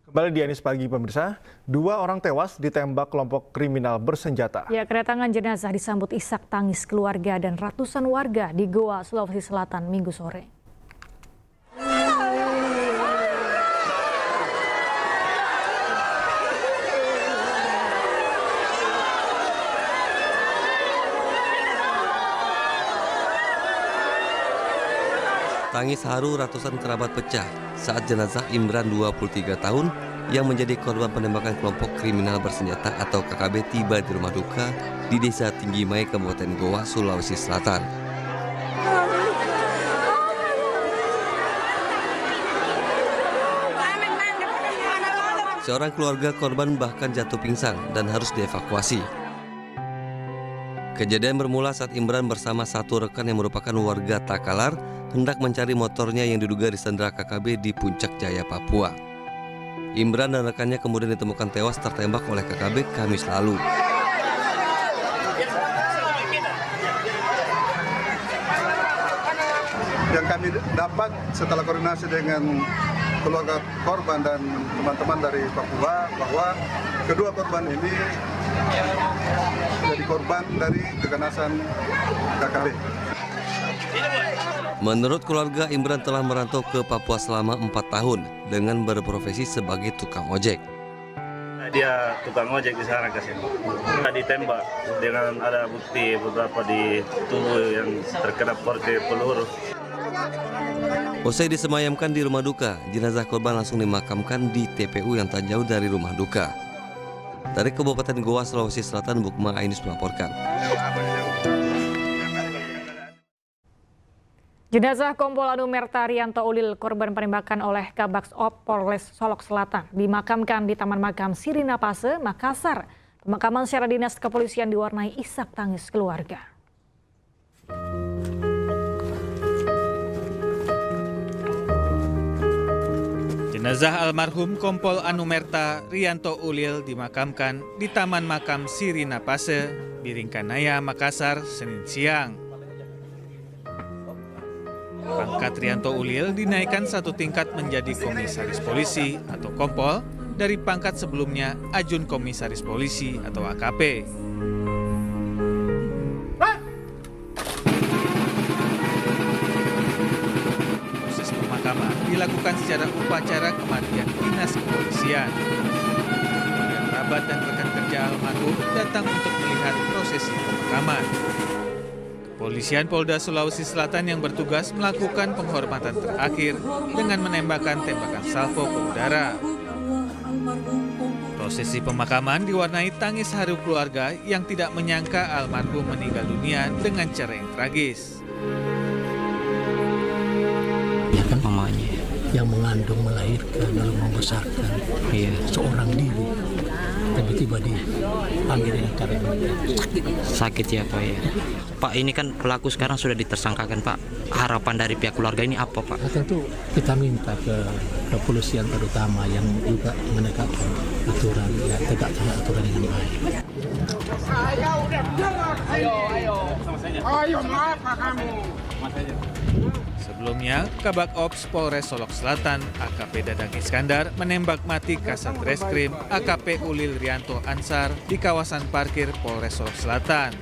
Kembali di Anies Pagi pemirsa, 2 orang tewas ditembak kelompok kriminal bersenjata. Ya, kedatangan jenazah disambut isak tangis keluarga dan ratusan warga di Goa, Sulawesi Selatan Minggu sore. Tangis haru ratusan kerabat pecah saat jenazah Imran 23 tahun yang menjadi korban penembakan kelompok kriminal bersenjata atau KKB tiba di rumah duka di Desa Tinggi Mai, Kabupaten Goa, Sulawesi Selatan. Seorang keluarga korban bahkan jatuh pingsan dan harus dievakuasi. Kejadian bermula saat Imran bersama satu rekan yang merupakan warga Takalar hendak mencari motornya yang diduga disandra KKB di Puncak Jaya, Papua. Imran dan rekannya kemudian ditemukan tewas tertembak oleh KKB Kamis lalu. Yang kami dapat setelah koordinasi dengan keluarga korban dan teman-teman dari Papua bahwa kedua korban ini jadi korban dari keganasan KKB. Menurut keluarga, Imran telah merantau ke Papua selama 4 tahun dengan berprofesi sebagai tukang ojek. Dia tukang ojek di sana kasih. Ditembak dengan ada bukti beberapa di tubuh yang terkena porsi peluru. Usai disemayamkan di rumah duka, jenazah korban langsung dimakamkan di TPU yang tak jauh dari rumah duka. Dari Kabupaten Goa, Sulawesi Selatan, Bukma Ainus melaporkan. Jenazah Kompol Anumerta Rianto Ulil, korban penembakan oleh Kabaks Op Polres Solok Selatan, dimakamkan di Taman Makam Sirina Pase, Makassar. Pemakaman secara dinas kepolisian diwarnai isak tangis keluarga. Jenazah almarhum Kompol Anumerta Rianto Ulil dimakamkan di Taman Makam Sirina Pase, Biringkanaya, Makassar, Senin siang. Pangkat Rianto Ulil dinaikkan 1 tingkat menjadi komisaris polisi atau Kompol dari pangkat sebelumnya Ajun Komisaris Polisi atau AKP. Proses pemakaman dilakukan secara upacara kematian dinas kepolisian. Keluarga kerabat dan rekan kerja almarhum datang untuk melihat prosesi pemakaman. Kepolisian Polda Sulawesi Selatan yang bertugas melakukan penghormatan terakhir dengan menembakkan tembakan salvo ke udara. Prosesi pemakaman diwarnai tangis haru keluarga yang tidak menyangka almarhum meninggal dunia dengan cara yang tragis. Ya kan mamanya yang mengandung, melahirkan, lalu membesarkan seorang diri. Tiba-tiba dipanggil dengan cara sakit ya Pak ya. Pak, ini kan pelaku sekarang sudah ditersangkakan Pak. Harapan dari pihak keluarga ini apa Pak? Tentu kita minta ke kepolisian terutama yang juga menegakkan aturan, ya tegakkan aturan dengan baik. Ayo maaf kamu. Sebelumnya, Kabak Ops Polres Solok Selatan AKP Dadang Iskandar menembak mati Kasat Reskrim AKP Ulil Rianto Ansar di kawasan parkir Polres Solok Selatan.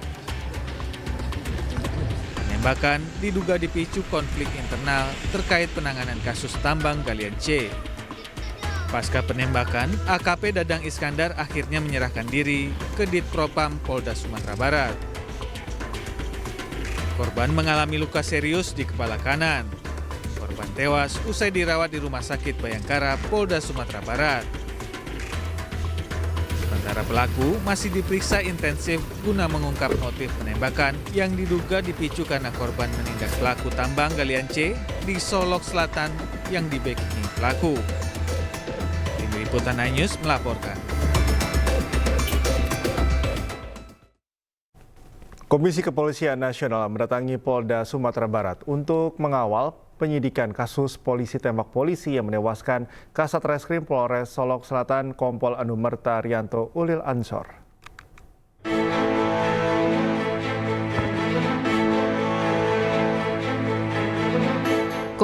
Penembakan diduga dipicu konflik internal terkait penanganan kasus tambang galian C. Pasca penembakan, AKP Dadang Iskandar akhirnya menyerahkan diri ke Ditpropam Polda Sumatera Barat. Korban mengalami luka serius di kepala kanan. Korban tewas usai dirawat di Rumah Sakit Bayangkara, Polda Sumatera Barat. Sementara pelaku masih diperiksa intensif guna mengungkap motif penembakan yang diduga dipicu karena korban menindak pelaku tambang galian C di Solok Selatan yang dibackingi pelaku. Tim Liputan iNews melaporkan. Komisi Kepolisian Nasional mendatangi Polda Sumatera Barat untuk mengawal penyidikan kasus polisi tembak polisi yang menewaskan Kasat Reskrim Polres Solok Selatan Kompol Anumerta Rianto Ulil Ansor.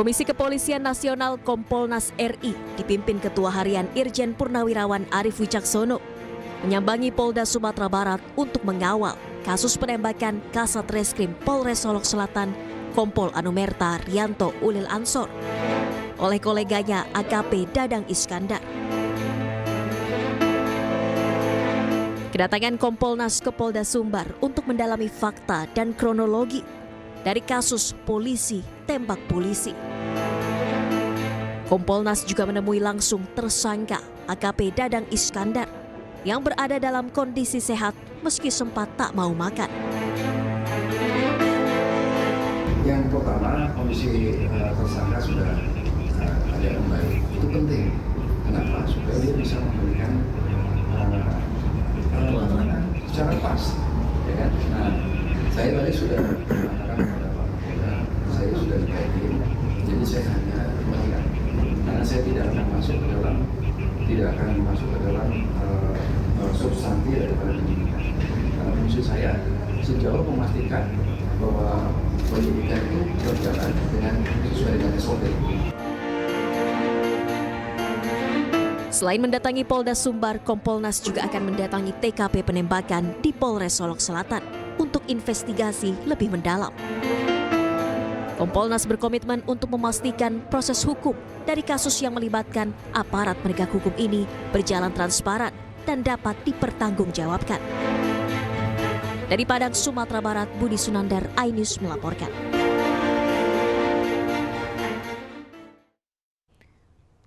Komisi Kepolisian Nasional Kompolnas RI dipimpin Ketua Harian Irjen Purnawirawan Arief Wicaksono menyambangi Polda Sumatera Barat untuk mengawal kasus penembakan Kasat Reskrim Polres Solok Selatan Kompol Anumerta Rianto Ulil Ansor oleh koleganya AKP Dadang Iskandar. Kedatangan Kompolnas ke Polda Sumbar untuk mendalami fakta dan kronologi dari kasus polisi tembak polisi. Kompolnas juga menemui langsung tersangka AKP Dadang Iskandar yang berada dalam kondisi sehat meski sempat tak mau makan. Yang pertama, kondisi tersangka sudah ada yang baik. Itu penting. Kenapa? Supaya dia bisa memberikan perlawanan secara pas, ya kan? Nah, saya tadi sudah mengatakan kepada Pak Kapolda, saya sudah dikaitkan, jadi saya hanya mengingat, karena saya tidak akan masuk ke dalam substansi daripada penyidikan. Karena fungsi saya sejauh memastikan bahwa penyidikan itu berjalan sesuai dengan SOP. Selain mendatangi Polda Sumbar, Kompolnas juga akan mendatangi TKP penembakan di Polres Solok Selatan untuk investigasi lebih mendalam. Kompolnas berkomitmen untuk memastikan proses hukum dari kasus yang melibatkan aparat penegak hukum ini berjalan transparan dan dapat dipertanggungjawabkan. Dari Padang, Sumatera Barat, Budi Sunandar, iNews melaporkan.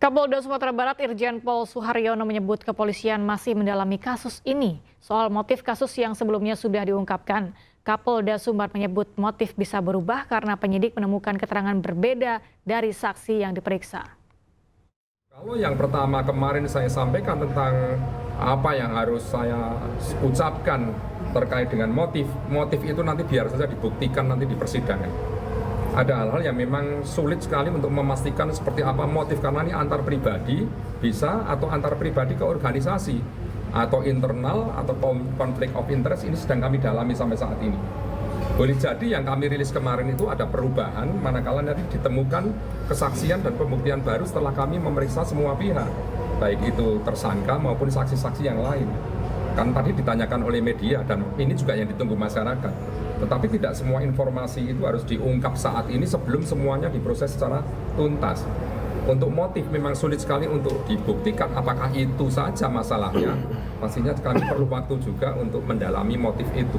Kapolda Sumatera Barat Irjen Pol Suharyono menyebut kepolisian masih mendalami kasus ini. Soal motif kasus yang sebelumnya sudah diungkapkan, Kapolda Sumbar menyebut motif bisa berubah karena penyidik menemukan keterangan berbeda dari saksi yang diperiksa. Kalau yang pertama kemarin saya sampaikan tentang apa yang harus saya ucapkan terkait dengan motif itu nanti biar saja dibuktikan nanti di persidangan. Ada hal-hal yang memang sulit sekali untuk memastikan seperti apa motif, karena ini antar pribadi bisa, atau antar pribadi ke organisasi, atau internal, atau konflik of interest, ini sedang kami dalami sampai saat ini. Boleh jadi yang kami rilis kemarin itu ada perubahan, manakala nanti ditemukan kesaksian dan pembuktian baru setelah kami memeriksa semua pihak, baik itu tersangka maupun saksi-saksi yang lain. Kan tadi ditanyakan oleh media, dan ini juga yang ditunggu masyarakat. Tetapi tidak semua informasi itu harus diungkap saat ini sebelum semuanya diproses secara tuntas. Untuk motif memang sulit sekali untuk dibuktikan apakah itu saja masalahnya. Pastinya kami perlu waktu juga untuk mendalami motif itu.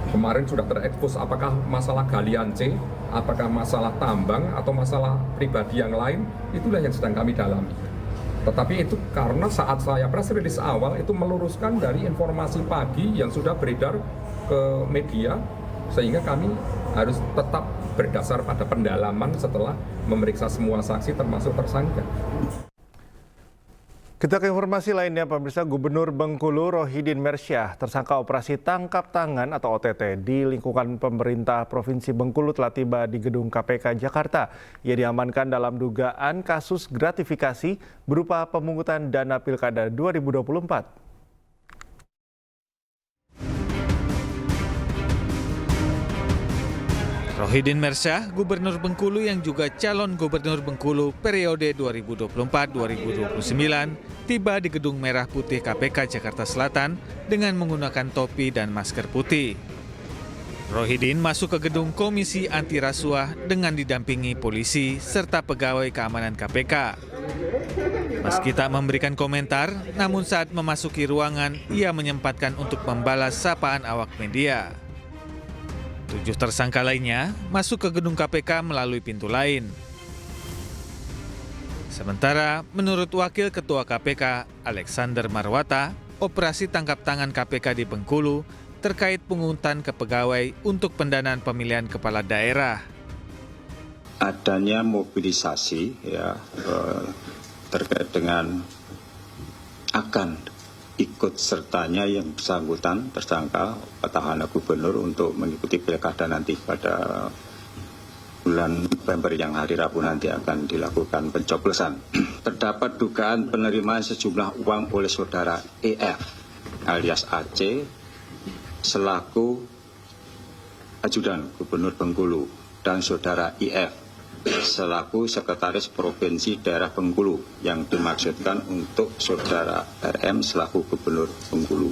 Kemarin sudah terekspos apakah masalah galian C, apakah masalah tambang, atau masalah pribadi yang lain, itulah yang sedang kami dalami. Tetapi itu karena saat saya press release awal itu meluruskan dari informasi pagi yang sudah beredar ke media, sehingga kami harus tetap berdasar pada pendalaman setelah memeriksa semua saksi termasuk tersangka. Kita ke informasi lainnya, pemirsa. Gubernur Bengkulu Rohidin Mersyah, tersangka operasi tangkap tangan atau OTT di lingkungan pemerintah Provinsi Bengkulu telah tiba di gedung KPK Jakarta. Ia diamankan dalam dugaan kasus gratifikasi berupa pemungutan dana Pilkada 2024. Rohidin Mersyah, Gubernur Bengkulu yang juga calon Gubernur Bengkulu periode 2024-2029, tiba di Gedung Merah Putih KPK Jakarta Selatan dengan menggunakan topi dan masker putih. Rohidin masuk ke gedung Komisi Anti Rasuah dengan didampingi polisi serta pegawai keamanan KPK. Meski tak memberikan komentar, namun saat memasuki ruangan, ia menyempatkan untuk membalas sapaan awak media. 7 tersangka lainnya masuk ke gedung KPK melalui pintu lain. Sementara menurut Wakil Ketua KPK Alexander Marwata, operasi tangkap tangan KPK di Bengkulu terkait pungutan ke pegawai untuk pendanaan pemilihan kepala daerah. Adanya mobilisasi terkait dengan akan ikut sertanya yang bersangkutan tersangka petahana gubernur untuk mengikuti pilkada nanti pada bulan November yang hari Rabu nanti akan dilakukan pencoblosan. Terdapat dugaan penerimaan sejumlah uang oleh saudara EF alias AC selaku ajudan Gubernur Bengkulu dan saudara IF selaku Sekretaris Provinsi Daerah Bengkulu yang dimaksudkan untuk Saudara RM selaku Gubernur Bengkulu.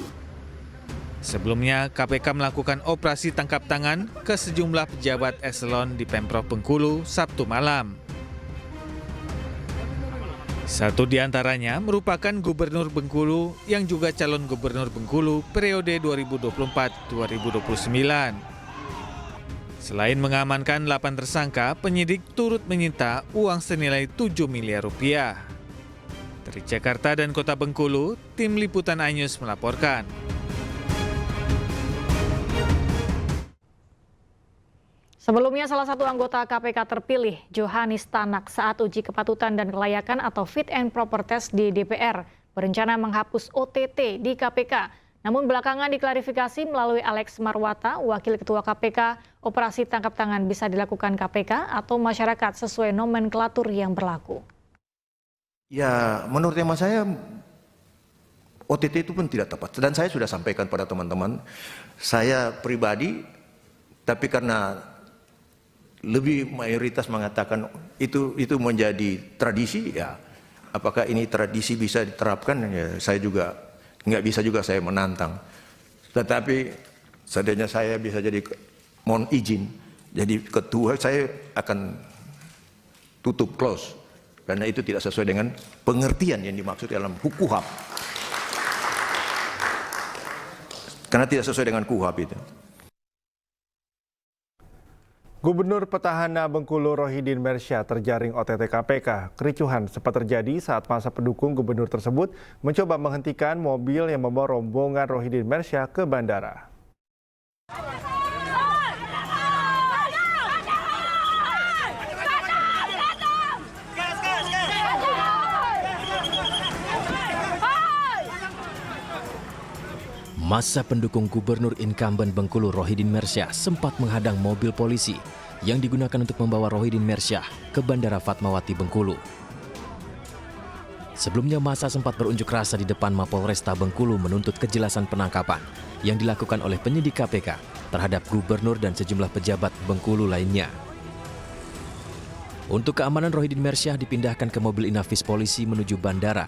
Sebelumnya, KPK melakukan operasi tangkap tangan ke sejumlah pejabat eselon di Pemprov Bengkulu Sabtu malam. Satu di antaranya merupakan Gubernur Bengkulu yang juga calon Gubernur Bengkulu periode 2024-2029. Selain mengamankan 8 tersangka, penyidik turut menyita uang senilai 7 miliar rupiah. Dari Jakarta dan Kota Bengkulu, tim Liputan iNews melaporkan. Sebelumnya, salah satu anggota KPK terpilih, Johanis Tanak, saat uji kepatutan dan kelayakan atau fit and proper test di DPR, berencana menghapus OTT di KPK. Namun belakangan diklarifikasi melalui Alex Marwata, Wakil Ketua KPK, operasi tangkap tangan bisa dilakukan KPK atau masyarakat sesuai nomenklatur yang berlaku. Ya, menurut hemat saya, OTT itu pun tidak tepat. Dan saya sudah sampaikan pada teman-teman, saya pribadi, tapi karena lebih mayoritas mengatakan itu menjadi tradisi, ya apakah ini tradisi bisa diterapkan, ya saya juga nggak bisa juga saya menantang. Tetapi seandainya saya bisa jadi, mohon izin, jadi ketua, saya akan tutup close. Karena itu tidak sesuai dengan pengertian yang dimaksud dalam KUHAP. Karena tidak sesuai dengan KUHAP itu. Gubernur Petahana Bengkulu Rohidin Mersyah terjaring OTT KPK. Kericuhan sempat terjadi saat masa pendukung gubernur tersebut mencoba menghentikan mobil yang membawa rombongan Rohidin Mersyah ke bandara. Massa pendukung Gubernur incumbent Bengkulu Rohidin Mersyah sempat menghadang mobil polisi yang digunakan untuk membawa Rohidin Mersyah ke Bandara Fatmawati Bengkulu. Sebelumnya massa sempat berunjuk rasa di depan Mapolresta Bengkulu menuntut kejelasan penangkapan yang dilakukan oleh penyidik KPK terhadap gubernur dan sejumlah pejabat Bengkulu lainnya. Untuk keamanan Rohidin Mersyah dipindahkan ke mobil inafis polisi menuju bandara.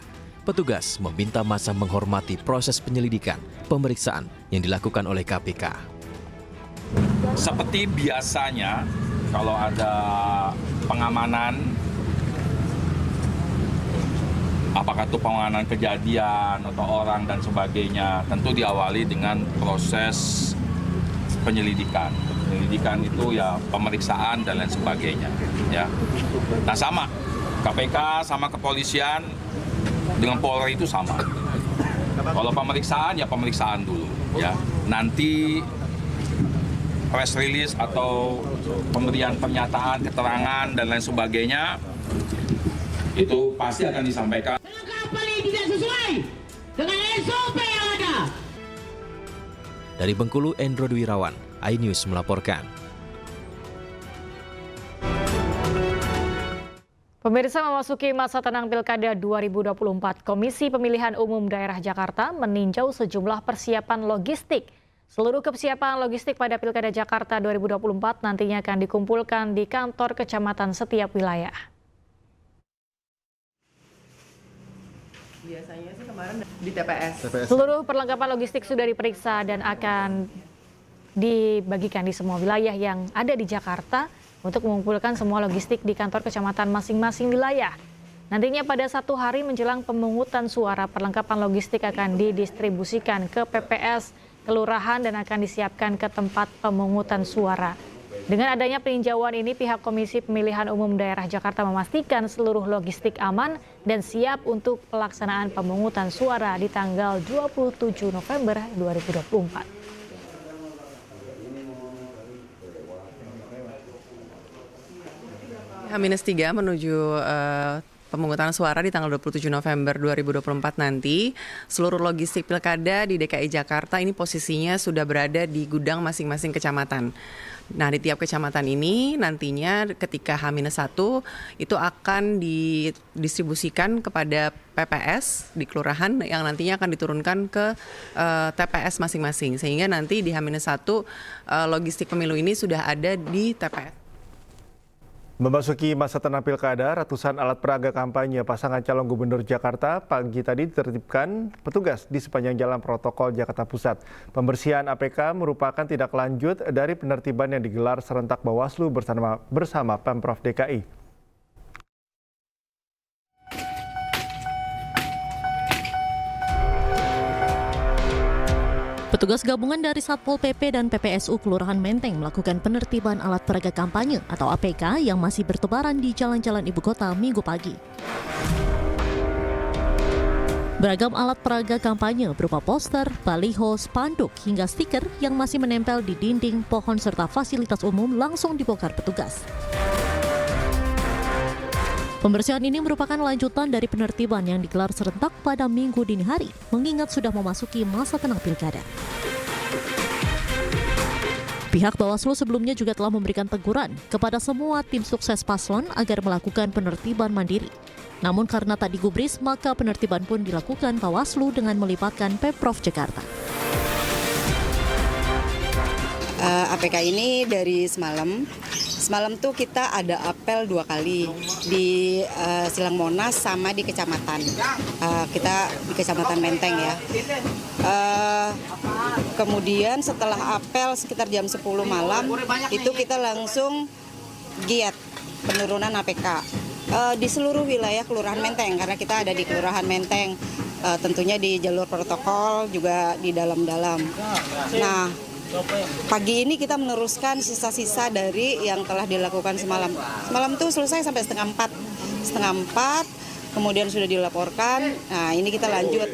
Petugas meminta massa menghormati proses penyelidikan, pemeriksaan yang dilakukan oleh KPK. Seperti biasanya, kalau ada pengamanan, apakah itu pengamanan kejadian atau orang dan sebagainya, tentu diawali dengan proses penyelidikan. Penyelidikan itu ya pemeriksaan dan lain sebagainya. Ya. Nah sama, KPK sama kepolisian, dengan Polri itu sama. Kalau pemeriksaan ya pemeriksaan dulu, ya. Nanti press release atau pemberian pernyataan, keterangan dan lain sebagainya itu pasti akan disampaikan. Kenapa ini tidak sesuai dengan SOP yang ada? Dari Bengkulu, Endro Dwirawan, iNews melaporkan. Pemirsa, memasuki masa tenang Pilkada 2024, Komisi Pemilihan Umum Daerah Jakarta meninjau sejumlah persiapan logistik. Seluruh kesiapan logistik pada Pilkada Jakarta 2024 nantinya akan dikumpulkan di kantor kecamatan setiap wilayah. Biasanya sih kemarin di TPS. Seluruh perlengkapan logistik sudah diperiksa dan akan dibagikan di semua wilayah yang ada di Jakarta untuk mengumpulkan semua logistik di kantor kecamatan masing-masing wilayah. Nantinya pada 1 hari menjelang pemungutan suara, perlengkapan logistik akan didistribusikan ke PPS, kelurahan, dan akan disiapkan ke tempat pemungutan suara. Dengan adanya peninjauan ini, pihak Komisi Pemilihan Umum Daerah Jakarta memastikan seluruh logistik aman dan siap untuk pelaksanaan pemungutan suara di tanggal 27 November 2024. H-3 menuju pemungutan suara di tanggal 27 November 2024 nanti. Seluruh logistik pilkada di DKI Jakarta ini posisinya sudah berada di gudang masing-masing kecamatan. Nah, di tiap kecamatan ini nantinya ketika H-1 itu akan didistribusikan kepada PPS di kelurahan yang nantinya akan diturunkan ke TPS masing-masing. Sehingga nanti di H-1 logistik pemilu ini sudah ada di TPS. Memasuki masa tenang pilkada, ratusan alat peraga kampanye pasangan calon gubernur Jakarta pagi tadi ditertibkan petugas di sepanjang jalan protokol Jakarta Pusat. Pembersihan APK merupakan tindak lanjut dari penertiban yang digelar serentak Bawaslu bersama Pemprov DKI. Petugas gabungan dari Satpol PP dan PPSU Kelurahan Menteng melakukan penertiban alat peraga kampanye atau APK yang masih bertebaran di jalan-jalan ibu kota Minggu pagi. Beragam alat peraga kampanye berupa poster, baliho, spanduk, hingga stiker yang masih menempel di dinding, pohon, serta fasilitas umum langsung dibongkar petugas. Pembersihan ini merupakan lanjutan dari penertiban yang digelar serentak pada Minggu dini hari, mengingat sudah memasuki masa tenang pilkada. Pihak Bawaslu sebelumnya juga telah memberikan teguran kepada semua tim sukses paslon agar melakukan penertiban mandiri. Namun karena tak digubris, maka penertiban pun dilakukan Bawaslu dengan melibatkan Pemprov Jakarta. APK ini dari semalam. Semalam tuh kita ada apel 2 kali di Silang Monas sama di kecamatan. Kita di Kecamatan Menteng ya. Kemudian setelah apel sekitar jam 10 malam itu kita langsung giat penurunan APK di seluruh wilayah Kelurahan Menteng karena kita ada di Kelurahan Menteng. Tentunya di jalur protokol juga di dalam-dalam. Nah, pagi ini kita meneruskan sisa-sisa dari yang telah dilakukan semalam. Semalam itu selesai sampai setengah 4, kemudian sudah dilaporkan. Nah, ini kita lanjut.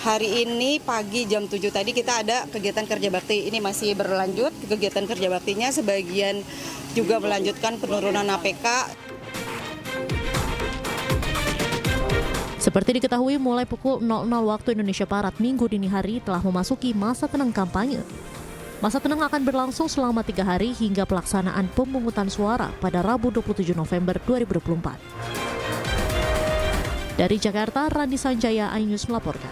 Hari ini pagi jam 7 tadi kita ada kegiatan kerja bakti. Ini masih berlanjut kegiatan kerja baktinya, sebagian juga melanjutkan penurunan APK. Seperti diketahui, mulai pukul 00 waktu Indonesia Barat Minggu dini hari telah memasuki masa tenang kampanye. Masa tenang akan berlangsung selama 3 hari hingga pelaksanaan pemungutan suara pada Rabu 27 November 2024. Dari Jakarta, Randi Sanjaya, iNews melaporkan.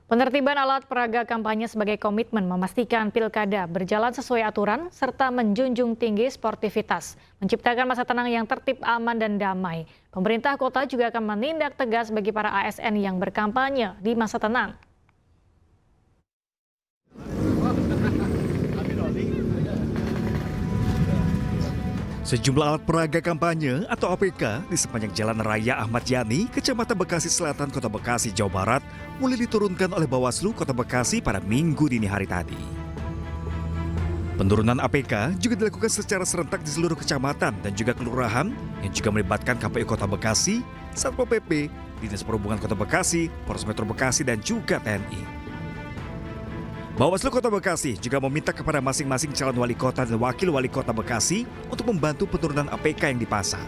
Penertiban alat peraga kampanye sebagai komitmen memastikan pilkada berjalan sesuai aturan serta menjunjung tinggi sportivitas, menciptakan masa tenang yang tertib, aman, dan damai. Pemerintah kota juga akan menindak tegas bagi para ASN yang berkampanye di masa tenang. Sejumlah alat peraga kampanye atau APK di sepanjang Jalan Raya Ahmad Yani, Kecamatan Bekasi Selatan, Kota Bekasi, Jawa Barat, mulai diturunkan oleh Bawaslu Kota Bekasi pada Minggu dini hari tadi. Penurunan APK juga dilakukan secara serentak di seluruh kecamatan dan juga kelurahan yang juga melibatkan KPU Kota Bekasi, Satpol PP, Dinas Perhubungan Kota Bekasi, Polres Metro Bekasi, dan juga TNI. Bawaslu Kota Bekasi juga meminta kepada masing-masing calon wali kota dan wakil wali kota Bekasi untuk membantu penurunan APK yang dipasang.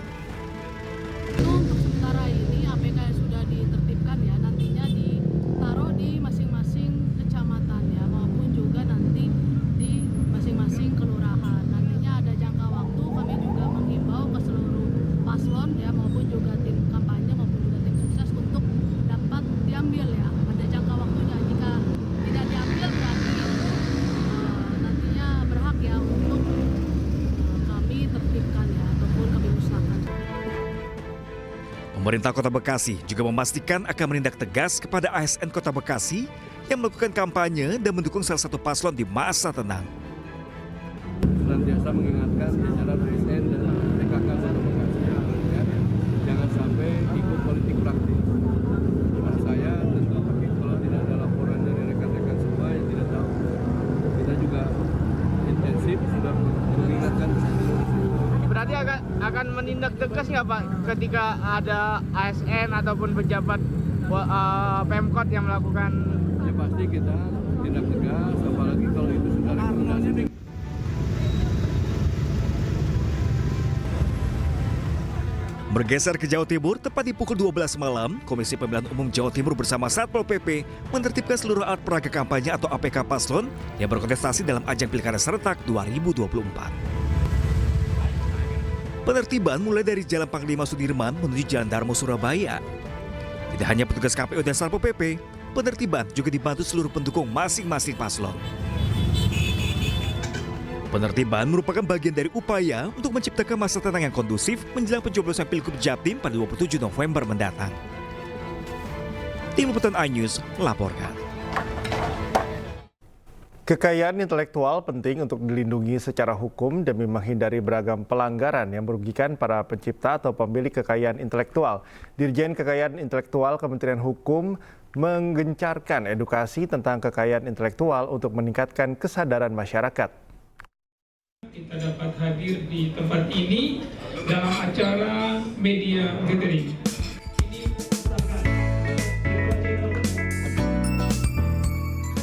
Untuk sementara ini APK yang sudah ditertibkan ya nantinya ditaruh di masing-masing kecamatan ya maupun juga nanti di masing-masing kelurahan. Nantinya ada jangka waktu, kami juga menghimbau ke seluruh paslon ya maupun juga tim kampanye maupun juga tim sukses untuk dapat diambil ya. Ada jangka waktunya, jika tidak diambil berarti nantinya berhak ya untuk kami tertibkan ya ataupun kami musnahkan. Pemerintah Kota Bekasi juga memastikan akan menindak tegas kepada ASN Kota Bekasi yang melakukan kampanye dan mendukung salah satu paslon di masa tenang. Senantiasa mengingatkan jajaran ASN dan PKK Kota Bekasi ya, jangan sampai ikut politik praktis. Saya tentu kalau tidak ada laporan dari rekan-rekan semua yang tidak tahu, kita juga intensif sudah mengingatkan. Berarti akan menindak tegas nggak Pak ketika ada ASN ataupun pejabat Pemkot yang melakukan? Ya pasti kita tindak tegas, apalagi kalau itu sudah rekomendasi. Bergeser ke Jawa Timur, tepat di pukul 12 malam, Komisi Pemilihan Umum Jawa Timur bersama Satpol PP menertibkan seluruh alat peraga kampanye atau APK paslon yang berkontestasi dalam ajang Pilkada Serentak 2024. Penertiban mulai dari Jalan Panglima Sudirman menuju Jalan Darmo Surabaya. Tidak hanya petugas KPU dan Satpol PP, penertiban juga dibantu seluruh pendukung masing-masing paslon. Penertiban merupakan bagian dari upaya untuk menciptakan masa tenang yang kondusif menjelang pencoblosan Pilgub Jatim pada 27 November mendatang. Tim Liputan iNews melaporkan. Kekayaan intelektual penting untuk dilindungi secara hukum demi menghindari beragam pelanggaran yang merugikan para pencipta atau pemilik kekayaan intelektual. Dirjen Kekayaan Intelektual Kementerian Hukum menggencarkan edukasi tentang kekayaan intelektual untuk meningkatkan kesadaran masyarakat. Kita dapat hadir di tempat ini dalam acara media gathering.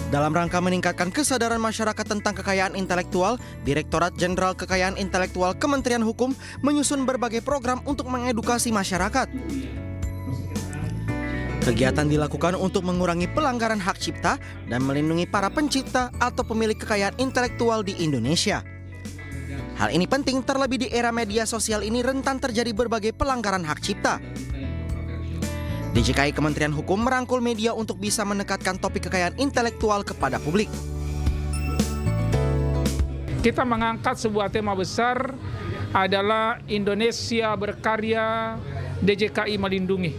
Dalam rangka meningkatkan kesadaran masyarakat tentang kekayaan intelektual, Direktorat Jenderal Kekayaan Intelektual Kementerian Hukum menyusun berbagai program untuk mengedukasi masyarakat. Kegiatan dilakukan untuk mengurangi pelanggaran hak cipta dan melindungi para pencipta atau pemilik kekayaan intelektual di Indonesia. Hal ini penting terlebih di era media sosial ini rentan terjadi berbagai pelanggaran hak cipta. DJKI Kementerian Hukum merangkul media untuk bisa mendekatkan topik kekayaan intelektual kepada publik. Kita mengangkat sebuah tema besar adalah Indonesia berkarya, DJKI melindungi.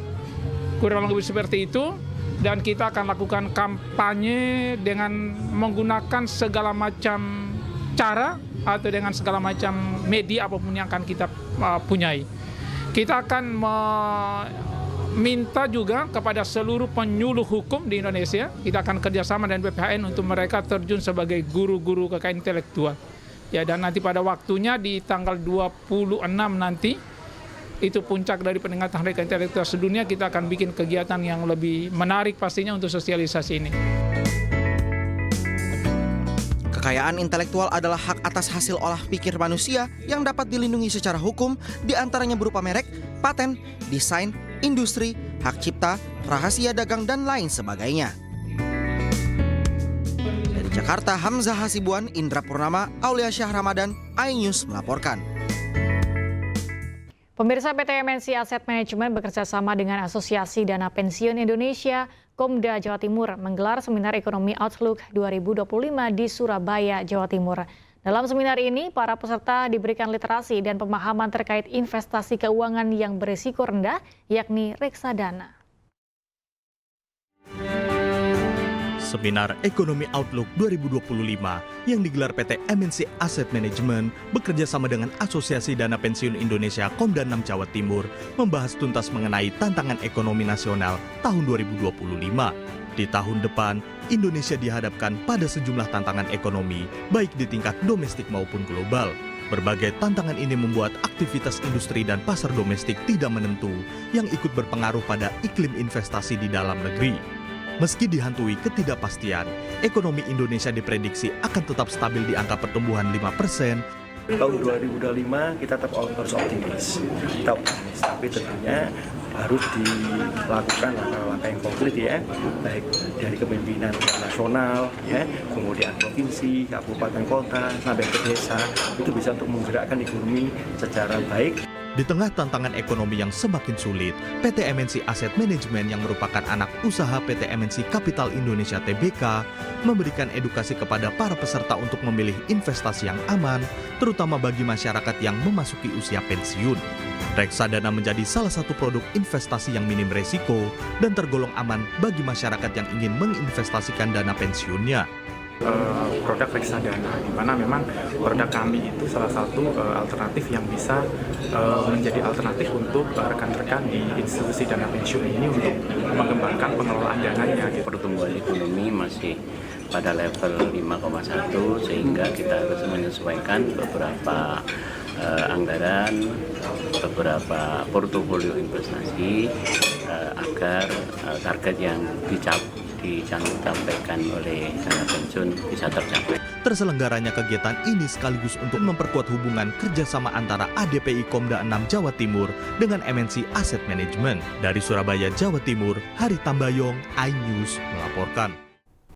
Kurang lebih seperti itu, dan kita akan lakukan kampanye dengan menggunakan segala macam cara atau dengan segala macam media apapun yang akan kita punyai. Kita akan minta juga kepada seluruh penyuluh hukum di Indonesia, kita akan kerjasama dengan BPHN untuk mereka terjun sebagai guru-guru kekayaan intelektual. Ya, dan nanti pada waktunya di tanggal 26 nanti, itu puncak dari peningkatan kekayaan intelektual sedunia, kita akan bikin kegiatan yang lebih menarik pastinya untuk sosialisasi ini. Kekayaan intelektual adalah hak atas hasil olah pikir manusia yang dapat dilindungi secara hukum, diantaranya berupa merek, paten, desain, industri, hak cipta, rahasia dagang, dan lain sebagainya. Dari Jakarta, Hamzah Hasibuan, Indra Purnama, Aulia Syah Ramadan, iNews melaporkan. Pemirsa, PT MNC Asset Management bekerjasama dengan Asosiasi Dana Pensiun Indonesia, Komda Jawa Timur, menggelar Seminar Ekonomi Outlook 2025 di Surabaya, Jawa Timur. Dalam seminar ini, para peserta diberikan literasi dan pemahaman terkait investasi keuangan yang berisiko rendah, yakni reksadana. Seminar Ekonomi Outlook 2025 yang digelar PT MNC Asset Management bekerja sama dengan Asosiasi Dana Pensiun Indonesia Komda 6 Jawa Timur membahas tuntas mengenai tantangan ekonomi nasional tahun 2025. Di tahun depan, Indonesia dihadapkan pada sejumlah tantangan ekonomi, baik di tingkat domestik maupun global. Berbagai tantangan ini membuat aktivitas industri dan pasar domestik tidak menentu, yang ikut berpengaruh pada iklim investasi di dalam negeri. Meski dihantui ketidakpastian, ekonomi Indonesia diprediksi akan tetap stabil di angka pertumbuhan 5%. Tahun 2025 kita tetap harus optimis, tapi tentunya harus dilakukan langkah-langkah yang konkret ya, baik dari kepemimpinan nasional, ya, kemudian provinsi, kabupaten, kota, sampai ke desa, itu bisa untuk menggerakkan ekonomi secara baik. Di tengah tantangan ekonomi yang semakin sulit, PT MNC Asset Management yang merupakan anak usaha PT MNC Capital Indonesia Tbk memberikan edukasi kepada para peserta untuk memilih investasi yang aman, terutama bagi masyarakat yang memasuki usia pensiun. Reksadana menjadi salah satu produk investasi yang minim resiko dan tergolong aman bagi masyarakat yang ingin menginvestasikan dana pensiunnya. Produk reksadana, di mana memang produk kami itu salah satu alternatif yang bisa menjadi alternatif untuk rekan-rekan di institusi dana pensiun ini untuk mengembangkan pengelolaan dananya. Pertumbuhan ekonomi masih pada level 5,1 sehingga kita harus menyesuaikan beberapa anggaran, beberapa portofolio investasi agar target yang disampaikan oleh dana pensiun bisa tercapai. Terselenggaranya kegiatan ini sekaligus untuk memperkuat hubungan kerjasama antara ADPI Komda 6 Jawa Timur dengan MNC Asset Management. Dari Surabaya, Jawa Timur, Hari Tambayong, iNews melaporkan.